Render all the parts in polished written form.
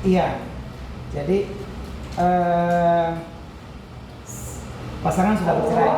Iya, jadi pasangan sudah bercerai.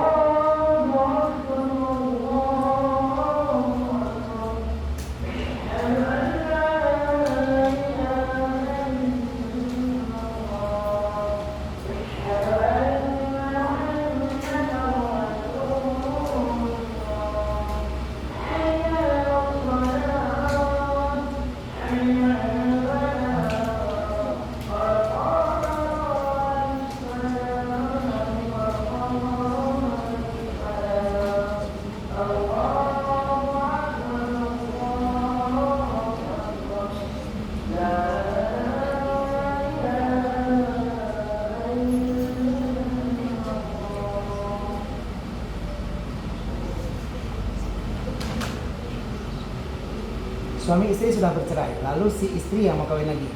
Suami istri sudah bercerai, lalu si istri yang mau kawin lagi.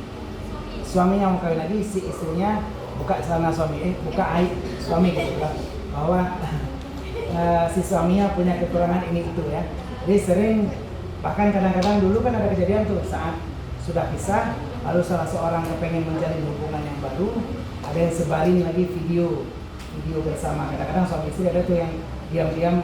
Suaminya mau kawin lagi, si istrinya buka celana suami, buka aib suami gitu kan. Bahwa si suaminya punya kekurangan ini itu ya. Jadi sering, bahkan kadang-kadang dulu kan ada kejadian tuh saat sudah pisah, lalu salah seorang kepengen menjalin hubungan yang baru, ada yang sebarin lagi video bersama. Kadang-kadang suami istri ada tuh yang diam-diam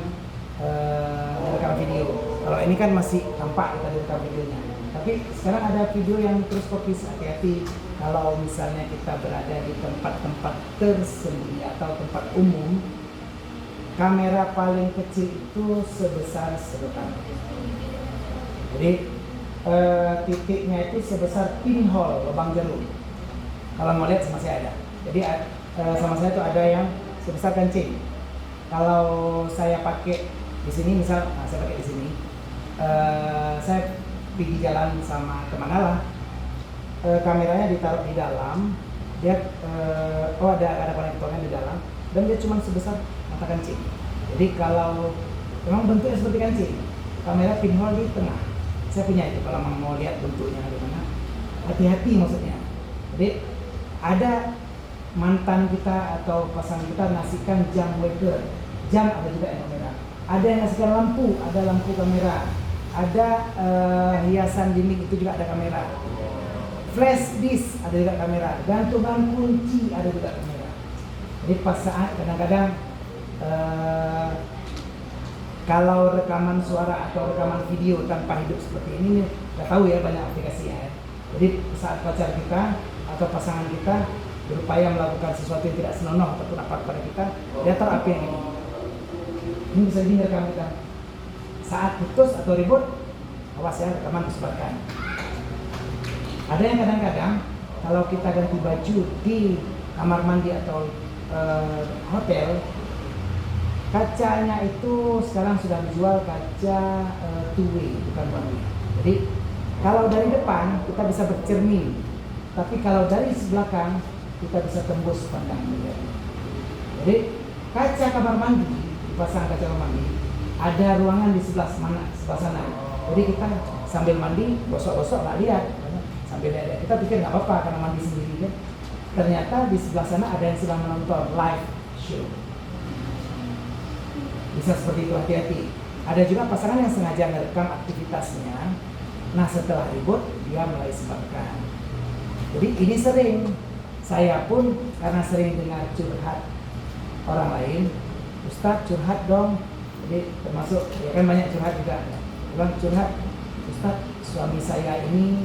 merekam video. Kalau ini kan masih tampak kita direkam videonya. Tapi sekarang ada video yang terus fokus. Hati-hati kalau misalnya kita berada di tempat-tempat tersendiri atau tempat umum, kamera paling kecil itu sebesar sedotan. Jadi titiknya itu sebesar pinhole, lubang jarum. Kalau mau lihat sama saya ada. Jadi sama saya itu ada yang sebesar kancing. Kalau saya pakai di sini, misal, saya pakai di sini. Saya pergi jalan sama kemana lah, kameranya ditaruh di dalam, dia ada konektornya di dalam, dan dia cuma sebesar mata kancing. Jadi kalau memang bentuknya seperti kancing, kamera pinhole di tengah. Saya punya itu kalau mau lihat bentuknya bagaimana. Hati-hati maksudnya. Jadi ada mantan kita atau pasangan kita ngasihkan jam waker, jam ada juga yang kamera. Ada yang ngasihkan lampu, ada lampu kamera. Ada hiasan dinding itu juga ada kamera. Flash disk ada juga kamera. Gantungan kunci ada juga kamera. Jadi pas saat kadang-kadang kalau rekaman suara atau rekaman video tanpa hidup seperti ini, nggak tahu ya, banyak aplikasinya ya. Jadi saat pacar kita atau pasangan kita berupaya melakukan sesuatu yang tidak senonoh ataupun apa pada kita, dia taruh api yang ini. Ini bisa direkam kita. Saat putus atau ribut, awas ya, rekaman disebarkan. Ada yang kadang-kadang kalau kita ganti baju di kamar mandi atau hotel, kacanya itu sekarang sudah dijual kaca two way, bukan one way. Jadi kalau dari depan kita bisa bercermin, tapi kalau dari belakang kita bisa tembus pandang melihat. Jadi kaca kamar mandi, dipasang kaca kamar mandi, ada ruangan di sebelah sana. Jadi kita sambil mandi, gosok-gosok nggak lihat. Sambil lihat, kita pikir nggak apa-apa karena mandi sendiri kan. Ternyata di sebelah sana ada yang sedang menonton live show. Bisa seperti itu, hati-hati. Ada juga pasangan yang sengaja merekam aktivitasnya. Nah setelah ribut, dia mulai sebarkan. Jadi ini sering. Saya pun karena sering dengar curhat orang lain, Ustadz curhat dong. Jadi termasuk, ya kan banyak curhat juga. Bilang curhat, Ustadz suami saya ini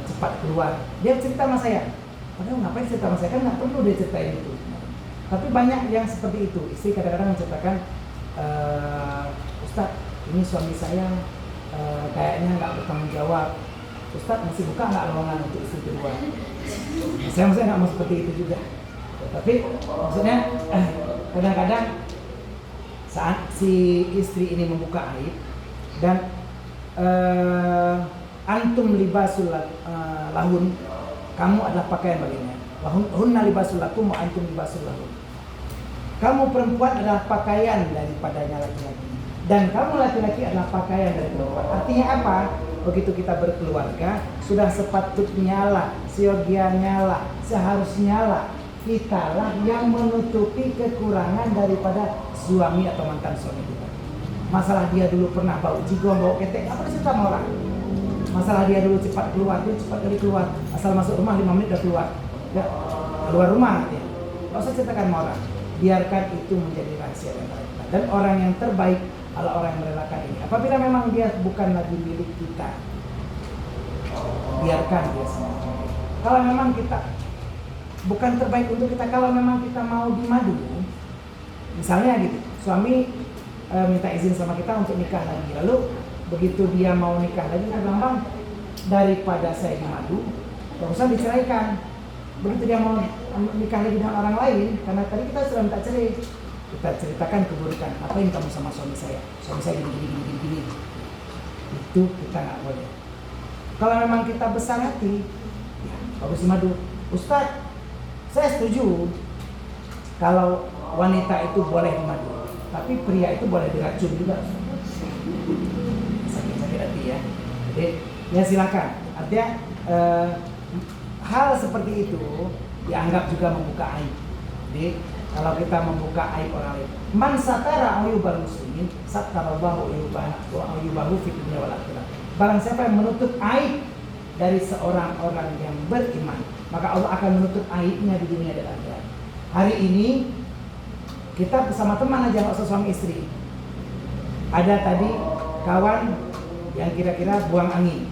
cepat keluar. Dia cerita sama saya. Padahal ngapain cerita sama saya, kan nggak perlu dia ceritain itu. Tapi banyak yang seperti itu. Istri kadang-kadang menceritakan, Ustadz ini suami saya kayaknya nggak bertanggung jawab. Ustadz masih buka nggak lowongan untuk istri kedua? Saya maksudnya nggak mau seperti itu juga. Tapi maksudnya kadang-kadang saat si istri ini membuka aib dan antum libasul lahun, kamu adalah pakaian baginya. Hunna libasul lakum wa antum libasul lahun. Kamu perempuan adalah pakaian daripadanya laki-laki, dan kamu laki-laki adalah pakaian dari perempuan. Artinya apa? Begitu kita berkeluarga, sudah sepatutnya lah, seyogianya lah, seharusnya lah kita lah yang menutupi kekurangan daripada suami atau mantan suami kita. Masalah dia dulu pernah bau jigong, bau ketek, apa cerita sama orang? masalah dia dulu cepat keluar, dia cepat kali keluar. Asal masuk rumah 5 menit udah keluar. Ya, keluar rumah dia. Gak usah ceritakan sama orang. Biarkan itu menjadi rahasia antara kita. Dan orang yang terbaik adalah orang yang merelakan ini. Apabila memang dia bukan lagi milik kita, biarkan dia semua. Kalau memang kita bukan terbaik untuk kita, kalau memang kita mau dimadu, misalnya gitu, suami minta izin sama kita untuk nikah lagi, lalu begitu dia mau nikah lagi, kita bilang, bang, daripada saya dimadu, barusan diceraikan. Begitu dia mau nikah lagi dengan orang lain, karena tadi kita sudah minta cerai, kita ceritakan keburukan, apa yang kamu sama suami saya gini, itu kita nggak boleh. Kalau memang kita besar hati, ya bagus dimadu. Ustadz, saya setuju kalau wanita itu boleh dimadu, tapi pria itu boleh diracun juga. Sakit hati ya. Jadi ya silakan. Artinya hal seperti itu dianggap juga membuka aib. Jadi kalau kita membuka aib orang lain, man satara ayyubal muslimin satarallahu ayyubahu fid dunya wal akhirah. Barang siapa yang menutup aib dari seorang orang yang beriman, maka Allah akan menutup aibnya di dunia dan akhirat. Hari ini kita bersama teman aja, nggak usah suami istri. Ada tadi kawan yang kira-kira buang angin.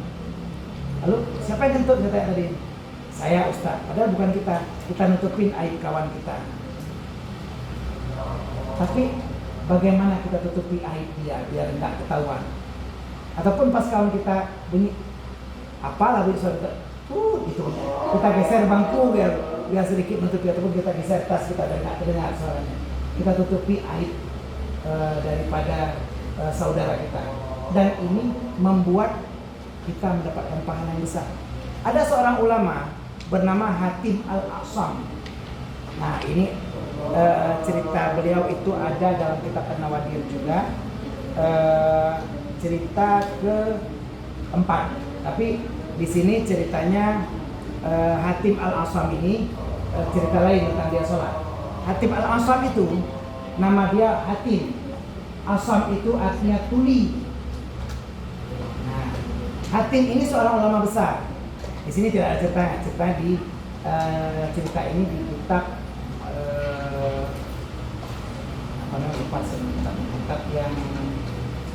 Lalu siapa yang kentut katanya tadi? Saya, Ustaz. Padahal bukan kita nutupin aib kawan kita. Tapi bagaimana kita tutupi aib dia biar nggak ketahuan? Ataupun pas kawan kita bunyi apalah bunyi suara gitu, kita geser bangku biar sedikit menutupi, ataupun kita geser tas kita dan nggak terdengar suaranya. Kita tutupi aib daripada saudara kita, dan ini membuat kita mendapatkan pahala yang besar. Ada seorang ulama bernama Hatim Al-A'sam. Nah ini cerita beliau itu ada dalam kitab An-Nawadir juga, cerita ke-4. Tapi di sini ceritanya Hatim Al-A'sam ini cerita lain tentang dia sholat. Hatim Al-A'sam itu nama dia Hatim. Asam itu artinya tuli. Nah, Hatim ini seorang ulama besar. Di sini tidak ada cerita di cerita ini di kitab kitab yang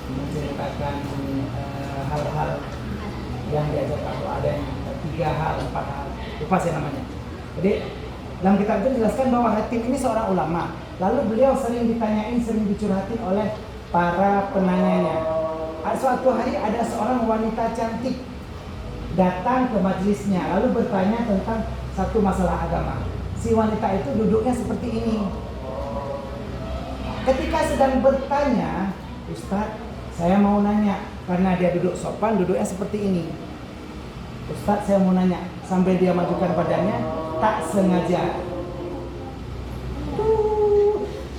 menceritakan hal-hal yang diajarkan. Ada yang 3 hal, 4 hal, lupa saya namanya. Jadi dalam kitab itu dijelaskan bahwa Hatim ini seorang ulama. Lalu beliau sering ditanyain, sering dicurhatin oleh para penanyanya. Suatu hari ada seorang wanita cantik datang ke majelisnya, lalu bertanya tentang satu masalah agama. Si wanita itu duduknya seperti ini. Ketika sedang bertanya, Ustadz, saya mau nanya, karena dia duduk sopan, duduknya seperti ini. Ustadz, saya mau nanya, sambil dia majukan badannya, tak sengaja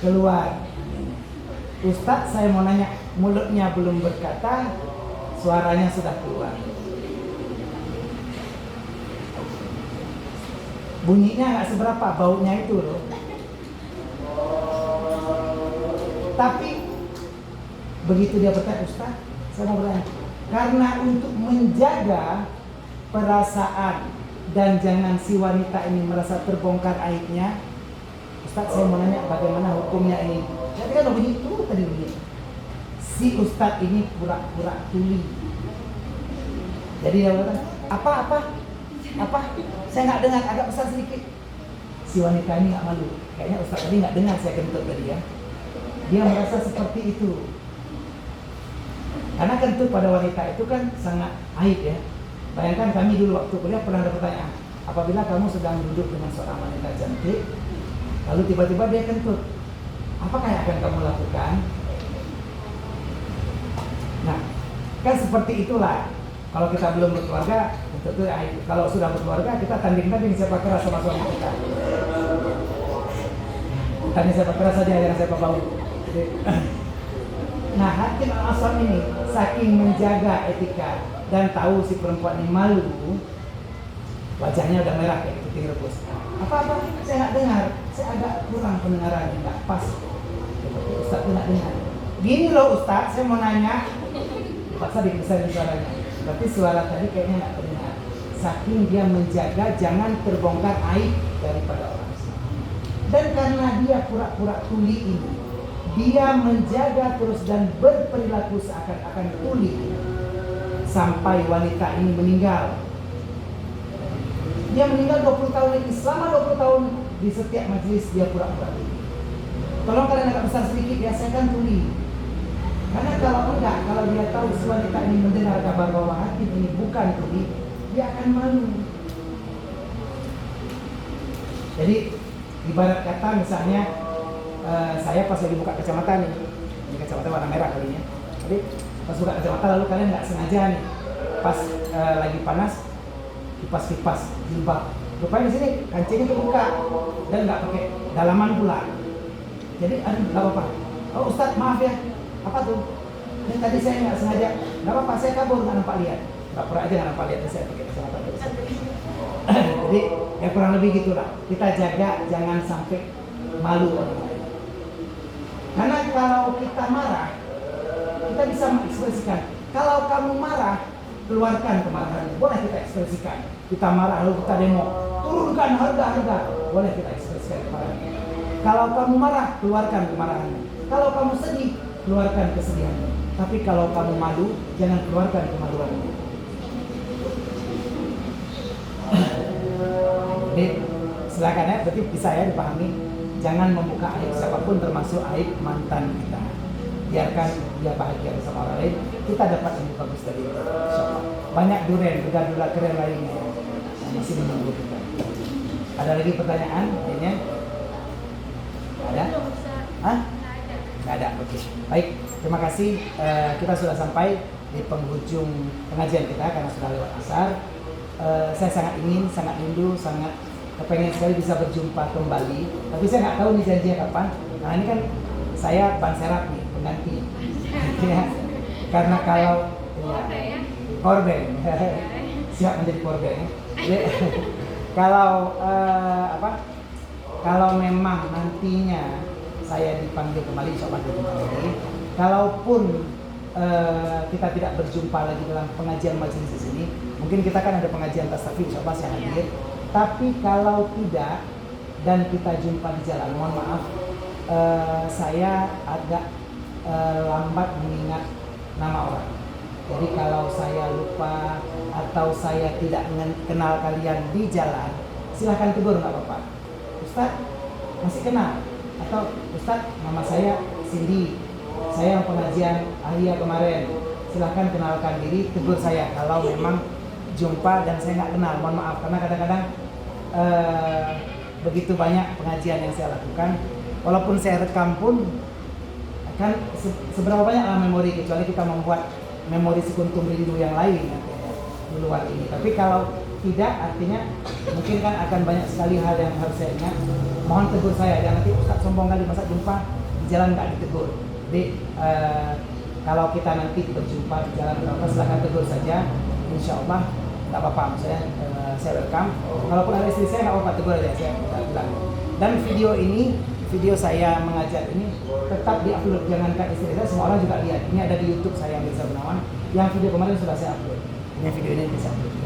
keluar. Ustadz, saya mau nanya, mulutnya belum berkata, suaranya sudah keluar. Bunyinya nggak seberapa, baunya itu loh. Tapi begitu dia bertanya, Ustaz, saya mau bertanya, karena untuk menjaga perasaan dan jangan si wanita ini merasa terbongkar aibnya, Ustaz, saya mau nanya bagaimana hukumnya ini. Jadi kan bunyi itu tadi bunyi. Si Ustaz ini pura-pura tuli. Jadi dia berkata, apa? Saya nggak dengar, agak besar sedikit. Si wanita ini nggak malu. Kayaknya Ustaz tadi nggak dengar saya kentut tadi ya. Dia merasa seperti itu. Karena kentut pada wanita itu kan sangat aib ya. Bayangkan kami dulu waktu kuliah pernah ada pertanyaan, apabila kamu sedang duduk dengan seorang wanita cantik, lalu tiba-tiba dia kentut, apakah yang akan kamu lakukan? Nah, kan seperti itulah. Kalau kita belum berkeluarga, tentu aib. Kalau sudah berkeluarga, kita tanding-tanding siapa keras sama suami kita. Tanding siapa keras saja, jangan siapa bau. Nah, Hatim Al-A'sam ini saking menjaga etika dan tahu si perempuan ini malu, wajahnya udah merah kayak kepiting rebus. Apa? Saya nggak dengar, saya agak kurang pendengarannya, nggak pas. Ustaz tuh nggak dengar. Gini loh Ustaz, saya mau nanya. Paksa dibesarin suaranya. Tapi suara tadi kayaknya nggak terdengar. Saking dia menjaga jangan terbongkar aib daripada orang. Dan karena dia pura-pura tuli ini, dia menjaga terus dan berperilaku seakan-akan tuli sampai wanita ini meninggal. Dia meninggal 20 tahun ini. Selama 20 tahun di setiap majelis dia pura-pura tuli. Tolong kalian agak besar sedikit ya, saya kan tuli. Karena kalau enggak, kalau dia tahu si wanita ini mendengar kabar bahwa hati ini bukan tuli, dia akan malu. Jadi ibarat kata misalnya saya pas lagi buka kacamata nih, ini kacamata warna merah kali ya. Jadi pas buka kacamata lalu kalian nggak sengaja nih, pas lagi panas kipas jilbab, rupanya di sini kancingnya terbuka dan nggak pakai dalaman pula. Jadi aduh nggak apa-apa. Oh Ustadz maaf ya, apa tuh? Ini tadi saya nggak sengaja, nggak apa-apa saya kabur nggak nampak lihat, nggak pernah aja nggak nampak lihat saya pakai kacamata. Jadi ya kurang lebih gitulah. Kita jaga jangan sampai malu orang lain. Karena kalau kita marah, kita bisa mengekspresikan. Kalau kamu marah, keluarkan kemarahannya. Boleh kita ekspresikan. Kita marah lalu kita demo, turunkan harga-harga. Boleh kita ekspresikan kemarahannya. Kalau kamu marah, keluarkan kemarahannya. Kalau kamu sedih, keluarkan kesedihannya. Tapi kalau kamu malu, jangan keluarkan kemaluannya. Jadi silakan ya, berarti bisa ya dipahami. Jangan membuka aib siapapun termasuk aib mantan kita. Biarkan dia bahagia bersama orang lain. Kita dapat yang bagus dari itu. Banyak duren, dula keren lainnya yang masih menunggu kita. Ada lagi pertanyaan? Ini ada? Hah? Nggak ada. Oke. Baik. Terima kasih. Kita sudah sampai di penghujung pengajian kita karena sudah lewat asar. Saya sangat ingin, sangat rindu, sangat kepengen sekali bisa berjumpa kembali. Tapi saya nggak tahu nih janjinya kapan. Nah ini kan saya ban serap nih pengganti. Ya. Karena kalau korban, siap menjadi korban. Kalau kalau memang nantinya saya dipanggil kembali, insya Allah dipanggil kembali. Kalaupun kita tidak berjumpa lagi dalam pengajian majelis di sini, mungkin kita kan ada pengajian tasawuf, insya Allah saya hadir. Tapi kalau tidak dan kita jumpa di jalan, mohon maaf, saya agak lambat mengingat nama orang. Jadi kalau saya lupa atau saya tidak kenal kalian di jalan, silahkan tegur, nggak apa-apa. Ustadz masih kenal? Atau Ustadz nama saya Cindy, saya yang pengajian Ahlia kemarin, silahkan kenalkan diri, tegur saya kalau memang jumpa dan saya nggak kenal, mohon maaf. Karena kadang-kadang begitu banyak pengajian yang saya lakukan, walaupun saya rekam pun kan seberapa banyak memori, kecuali kita membuat memori sekuntum rindu yang lain di luar ini. Tapi kalau tidak, artinya mungkin kan akan banyak sekali hal yang harus saya ingat. Mohon tegur saya, jangan nanti Ustadz sombong kali masa jumpa di jalan nggak ditegur. Jadi kalau kita nanti berjumpa di jalan atau silakan tegur saja, insya Allah nggak apa-apa. Misalnya saya rekam, kalaupun ada istri saya nggak apa-apa, tegur aja, saya bilang. Dan video saya mengajar ini tetap diupload, jangankan istri saya, semua orang juga lihat. Ini ada di YouTube saya, Mirza Gunawan. Yang video kemarin sudah saya upload, ini video ini bisa upload.